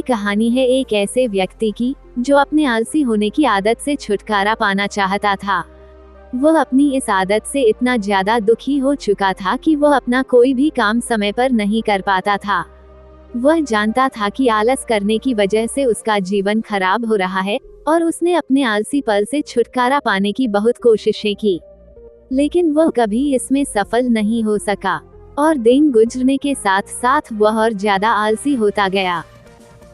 ये कहानी है एक ऐसे व्यक्ति की जो अपने आलसी होने की आदत से छुटकारा पाना चाहता था। वह अपनी इस आदत से इतना ज्यादा दुखी हो चुका था कि वह अपना कोई भी काम समय पर नहीं कर पाता था। वह जानता था कि आलस करने की वजह से उसका जीवन खराब हो रहा है और उसने अपने आलसी पल से छुटकारा पाने की बहुत कोशिशें की, लेकिन वह कभी इसमें सफल नहीं हो सका और दिन गुजरने के साथ साथ वह और ज्यादा आलसी होता गया।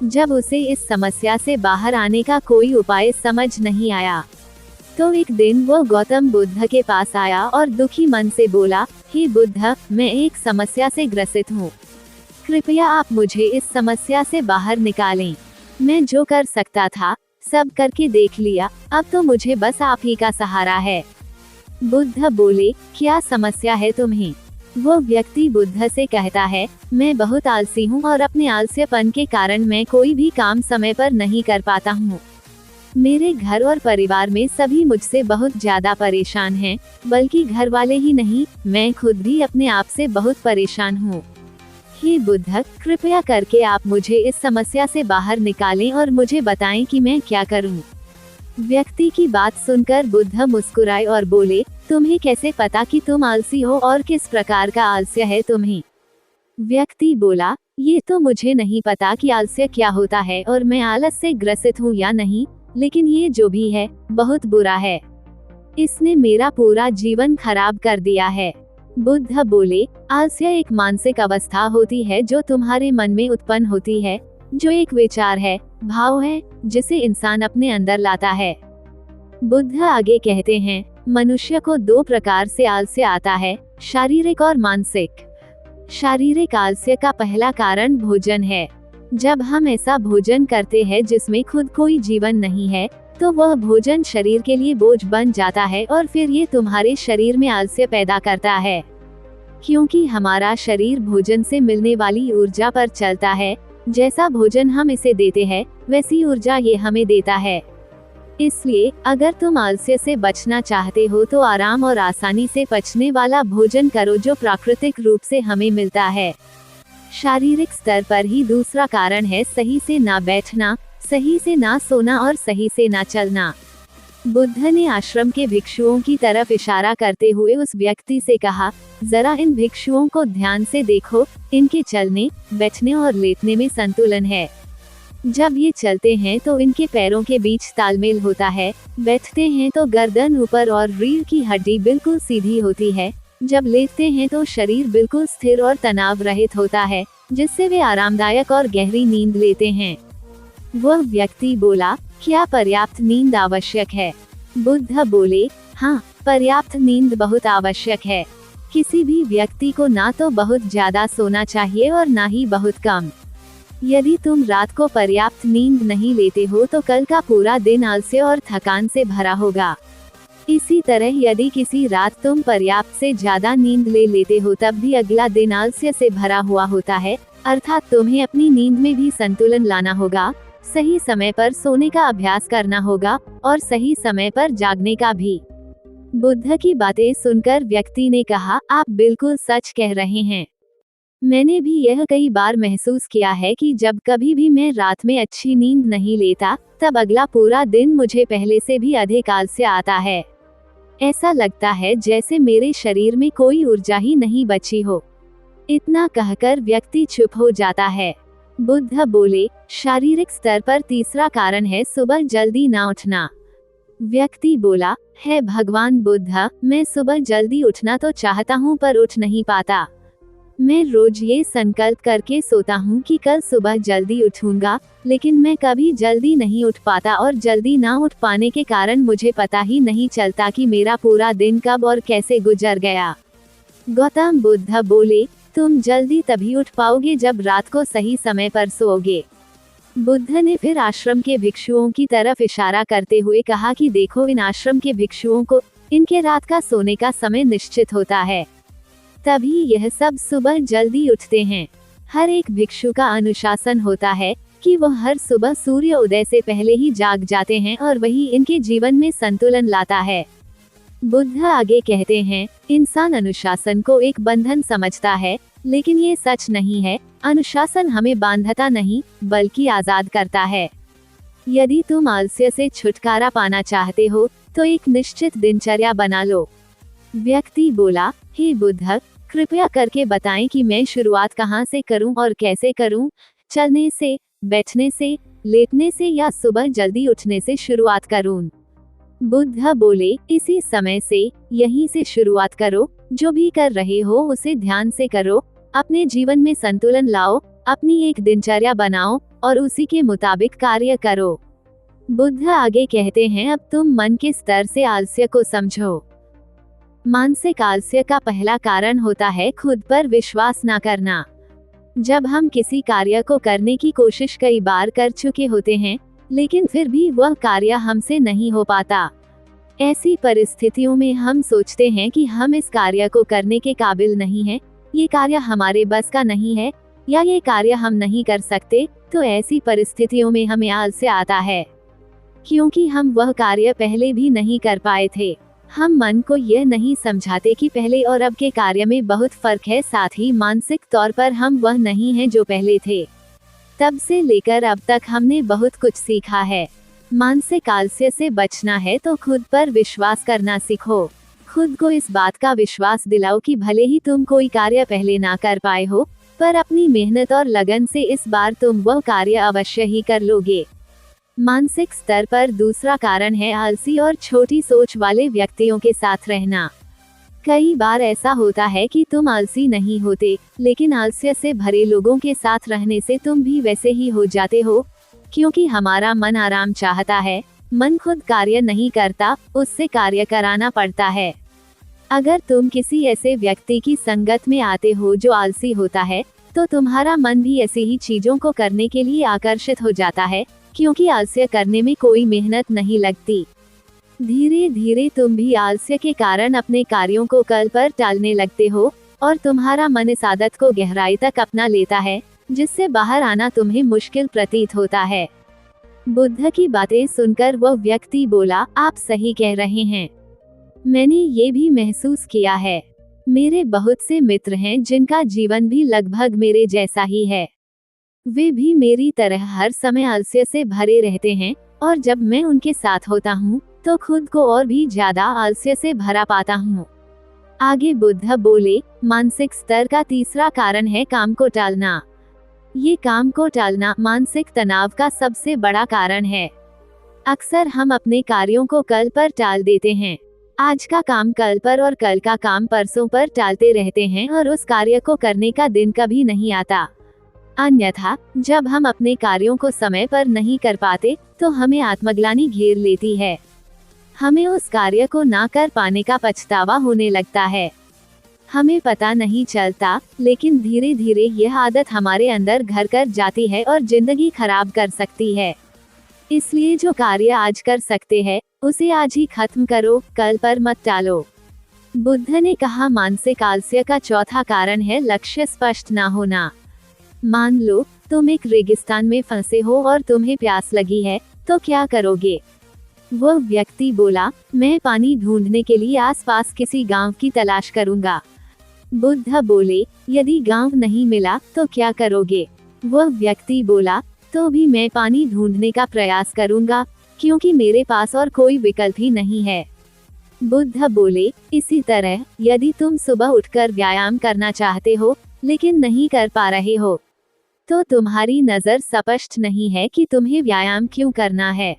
जब उसे इस समस्या से बाहर आने का कोई उपाय समझ नहीं आया, तो एक दिन वह गौतम बुद्ध के पास आया और दुखी मन से बोला, हे बुद्ध, मैं एक समस्या से ग्रसित हूँ। कृपया आप मुझे इस समस्या से बाहर निकालें। मैं जो कर सकता था सब करके देख लिया, अब तो मुझे बस आप ही का सहारा है। बुद्ध बोले, क्या समस्या है तुम्हें? वो व्यक्ति बुद्ध से कहता है, मैं बहुत आलसी हूँ और अपने आलस्यपन के कारण मैं कोई भी काम समय पर नहीं कर पाता हूँ। मेरे घर और परिवार में सभी मुझसे बहुत ज्यादा परेशान हैं, बल्कि घर वाले ही नहीं, मैं खुद भी अपने आप से बहुत परेशान हूँ। हे बुद्ध, कृपया करके आप मुझे इस समस्या से बाहर निकालें और मुझे बताएं कि मैं क्या करूँ। व्यक्ति की बात सुनकर बुद्ध मुस्कुराए और बोले, तुम्हें कैसे पता कि तुम आलसी हो और किस प्रकार का आलस्य है तुम्हें? व्यक्ति बोला, ये तो मुझे नहीं पता कि आलस्य क्या होता है और मैं आलस से ग्रसित हूँ या नहीं, लेकिन ये जो भी है बहुत बुरा है। इसने मेरा पूरा जीवन खराब कर दिया है। बुद्ध बोले, आलस्य एक मानसिक अवस्था होती है जो तुम्हारे मन में उत्पन्न होती है, जो एक विचार है, भाव है, जिसे इंसान अपने अंदर लाता है। बुद्ध आगे कहते हैं, मनुष्य को दो प्रकार से आलस्य आता है, शारीरिक और मानसिक। शारीरिक आलस्य का पहला कारण भोजन है। जब हम ऐसा भोजन करते हैं जिसमें खुद कोई जीवन नहीं है, तो वह भोजन शरीर के लिए बोझ बन जाता है और फिर ये तुम्हारे शरीर में आलस्य पैदा करता है। क्योंकि हमारा शरीर भोजन से मिलने वाली ऊर्जा पर चलता है, जैसा भोजन हम इसे देते हैं वैसी ऊर्जा ये हमें देता है। इसलिए अगर तुम आलस्य से बचना चाहते हो तो आराम और आसानी से पचने वाला भोजन करो जो प्राकृतिक रूप से हमें मिलता है। शारीरिक स्तर पर ही दूसरा कारण है सही से ना बैठना, सही से ना सोना और सही से ना चलना। बुद्ध ने आश्रम के भिक्षुओं की तरफ इशारा करते हुए उस व्यक्ति से कहा, जरा इन भिक्षुओं को ध्यान से देखो, इनके चलने, बैठने और लेटने में संतुलन है। जब ये चलते हैं तो इनके पैरों के बीच तालमेल होता है, बैठते हैं तो गर्दन ऊपर और रीढ़ की हड्डी बिल्कुल सीधी होती है, जब लेटते हैं तो शरीर बिल्कुल स्थिर और तनाव रहित होता है, जिससे वे आरामदायक और गहरी नींद लेते हैं। वह व्यक्ति बोला, क्या पर्याप्त नींद आवश्यक है? बुद्ध बोले, हाँ, पर्याप्त नींद बहुत आवश्यक है। किसी भी व्यक्ति को ना तो बहुत ज्यादा सोना चाहिए और ना ही बहुत कम। यदि तुम रात को पर्याप्त नींद नहीं लेते हो तो कल का पूरा दिन आलस्य और थकान से भरा होगा। इसी तरह यदि किसी रात तुम पर्याप्त से ज्यादा नींद ले लेते हो तब भी अगला दिन आलस्य से भरा हुआ होता है। अर्थात तुम्हें अपनी नींद में भी संतुलन लाना होगा, सही समय पर सोने का अभ्यास करना होगा और सही समय पर जागने का भी। बुद्ध की बातें सुनकर व्यक्ति ने कहा, आप बिल्कुल सच कह रहे हैं। मैंने भी यह कई बार महसूस किया है कि जब कभी भी मैं रात में अच्छी नींद नहीं लेता, तब अगला पूरा दिन मुझे पहले से भी अधिक आलस्य आता है। ऐसा लगता है जैसे मेरे शरीर में कोई ऊर्जा ही नहीं बची हो। इतना कहकर व्यक्ति चुप हो जाता है। बुद्ध बोले, शारीरिक स्तर पर तीसरा कारण है सुबह जल्दी ना उठना। व्यक्ति बोला, है भगवान बुद्ध, मैं सुबह जल्दी उठना तो चाहता हूँ पर उठ नहीं पाता। मैं रोज ये संकल्प करके सोता हूँ कि कल सुबह जल्दी उठूंगा, लेकिन मैं कभी जल्दी नहीं उठ पाता और जल्दी ना उठ पाने के कारण मुझे पता ही नहीं चलता कि मेरा पूरा दिन कब और कैसे गुजर गया। गौतम बुद्ध बोले, तुम जल्दी तभी उठ पाओगे जब रात को सही समय पर सोओगे। बुद्ध ने फिर आश्रम के भिक्षुओं की तरफ इशारा करते हुए कहा कि देखो, इन आश्रम के भिक्षुओं को इनके रात का सोने का समय निश्चित होता है, तभी यह सब सुबह जल्दी उठते हैं। हर एक भिक्षु का अनुशासन होता है कि वह हर सुबह सूर्य उदय से पहले ही जाग जाते हैं और वही इनके जीवन में संतुलन लाता है। बुद्ध आगे कहते हैं, इंसान अनुशासन को एक बंधन समझता है, लेकिन ये सच नहीं है। अनुशासन हमें बांधता नहीं, बल्कि आजाद करता है। यदि तुम आलस्य से छुटकारा पाना चाहते हो, तो एक निश्चित दिनचर्या बना लो। व्यक्ति बोला, हे बुद्ध, कृपया करके बताएं कि मैं शुरुआत कहाँ से करूं और कैसे करूं? चलने से, बैठने से, लेटने से या सुबह जल्दी उठने से शुरुआत करूं? बुद्ध बोले, इसी समय से, यहीं से शुरुआत करो। जो भी कर रहे हो उसे ध्यान से करो। अपने जीवन में संतुलन लाओ, अपनी एक दिनचर्या बनाओ और उसी के मुताबिक कार्य करो। बुद्ध आगे कहते हैं, अब तुम मन के स्तर से आलस्य को समझो। मानसिक आलस्य का पहला कारण होता है खुद पर विश्वास न करना। जब हम किसी कार्य को करने की कोशिश कई बार कर चुके होते हैं, लेकिन फिर भी वह कार्य हमसे नहीं हो पाता, ऐसी परिस्थितियों में हम सोचते हैं कि हम इस कार्य को करने के काबिल नहीं हैं, ये कार्य हमारे बस का नहीं है, या ये कार्य हम नहीं कर सकते। तो ऐसी परिस्थितियों में हमें आलस्य आता है, क्योंकि हम वह कार्य पहले भी नहीं कर पाए थे। हम मन को यह नहीं समझाते कि पहले और अब के कार्य में बहुत फर्क है, साथ ही मानसिक तौर पर हम वह नहीं हैं जो पहले थे। तब से लेकर अब तक हमने बहुत कुछ सीखा है। मानसिक आलस्य से बचना है तो खुद पर विश्वास करना सीखो। खुद को इस बात का विश्वास दिलाओ कि भले ही तुम कोई कार्य पहले ना कर पाए हो, पर अपनी मेहनत और लगन से इस बार तुम वह कार्य अवश्य ही कर लोगे। मानसिक स्तर पर दूसरा कारण है आलसी और छोटी सोच वाले व्यक्तियों के साथ रहना। कई बार ऐसा होता है कि तुम आलसी नहीं होते, लेकिन आलस्य से भरे लोगों के साथ रहने से तुम भी वैसे ही हो जाते हो, क्योंकि हमारा मन आराम चाहता है। मन खुद कार्य नहीं करता, उससे कार्य कराना पड़ता है। अगर तुम किसी ऐसे व्यक्ति की संगत में आते हो जो आलसी होता है, तो तुम्हारा मन भी ऐसी ही चीजों को करने के लिए आकर्षित हो जाता है, क्योंकि आलस्य करने में कोई मेहनत नहीं लगती। धीरे धीरे तुम भी आलस्य के कारण अपने कार्यों को कल पर टालने लगते हो, और तुम्हारा मन इस आदत को गहराई तक अपना लेता है, जिससे बाहर आना तुम्हें मुश्किल प्रतीत होता है। बुद्ध की बातें सुनकर वह व्यक्ति बोला, आप सही कह रहे हैं। मैंने ये भी महसूस किया है। मेरे बहुत से मित्र हैं जिनका जीवन भी लगभग मेरे जैसा ही है। वे भी मेरी तरह हर समय आलस्य से भरे रहते हैं, और जब मैं उनके साथ होता हूँ, तो खुद को और भी ज्यादा आलस्य से भरा पाता हूँ। आगे बुद्ध बोले, मानसिक स्तर का तीसरा कारण है काम को टालना। ये काम को टालना मानसिक तनाव का सबसे बड़ा कारण है। अक्सर हम अपने कार्यों को कल पर टाल देते हैं। आज का काम कल पर और कल का काम परसों पर टालते रहते हैं, और उस कार्य को करने का दिन कभी नहीं आता। अन्यथा जब हम अपने कार्यों को समय पर नहीं कर पाते, तो हमें आत्मग्लानि घेर लेती है। हमें उस कार्य को ना कर पाने का पछतावा होने लगता है। हमें पता नहीं चलता, लेकिन धीरे धीरे यह आदत हमारे अंदर घर कर जाती है और जिंदगी खराब कर सकती है। इसलिए जो कार्य आज कर सकते हैं, उसे आज ही खत्म करो, कल पर मत टालो। बुद्ध ने कहा, मानसिक आलस्य का चौथा कारण है लक्ष्य स्पष्ट ना होना। मान लो तुम एक रेगिस्तान में फंसे हो और तुम्हें प्यास लगी है, तो क्या करोगे? वह व्यक्ति बोला, मैं पानी ढूंढने के लिए आसपास किसी गांव की तलाश करूंगा। बुद्ध बोले, यदि गांव नहीं मिला तो क्या करोगे? वह व्यक्ति बोला, तो भी मैं पानी ढूंढने का प्रयास करूंगा, क्योंकि मेरे पास और कोई विकल्प ही नहीं है। बुद्ध बोले, इसी तरह यदि तुम सुबह उठकर व्यायाम करना चाहते हो, लेकिन नहीं कर पा रहे हो, तो तुम्हारी नजर स्पष्ट नहीं है कि तुम्हें व्यायाम क्यों करना है।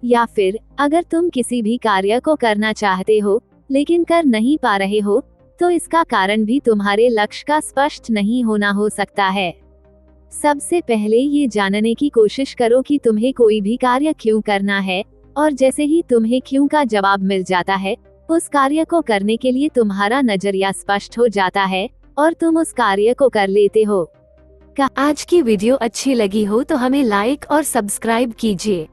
या फिर अगर तुम किसी भी कार्य को करना चाहते हो, लेकिन कर नहीं पा रहे हो, तो इसका कारण भी तुम्हारे लक्ष्य का स्पष्ट नहीं होना हो सकता है। सबसे पहले ये जानने की कोशिश करो कि तुम्हें कोई भी कार्य क्यों करना है, और जैसे ही तुम्हें क्यों का जवाब मिल जाता है, उस कार्य को करने के लिए तुम्हारा नजरिया स्पष्ट हो जाता है, और तुम उस कार्य को कर लेते हो। आज की वीडियो अच्छी लगी हो तो हमें लाइक और सब्सक्राइब कीजिए।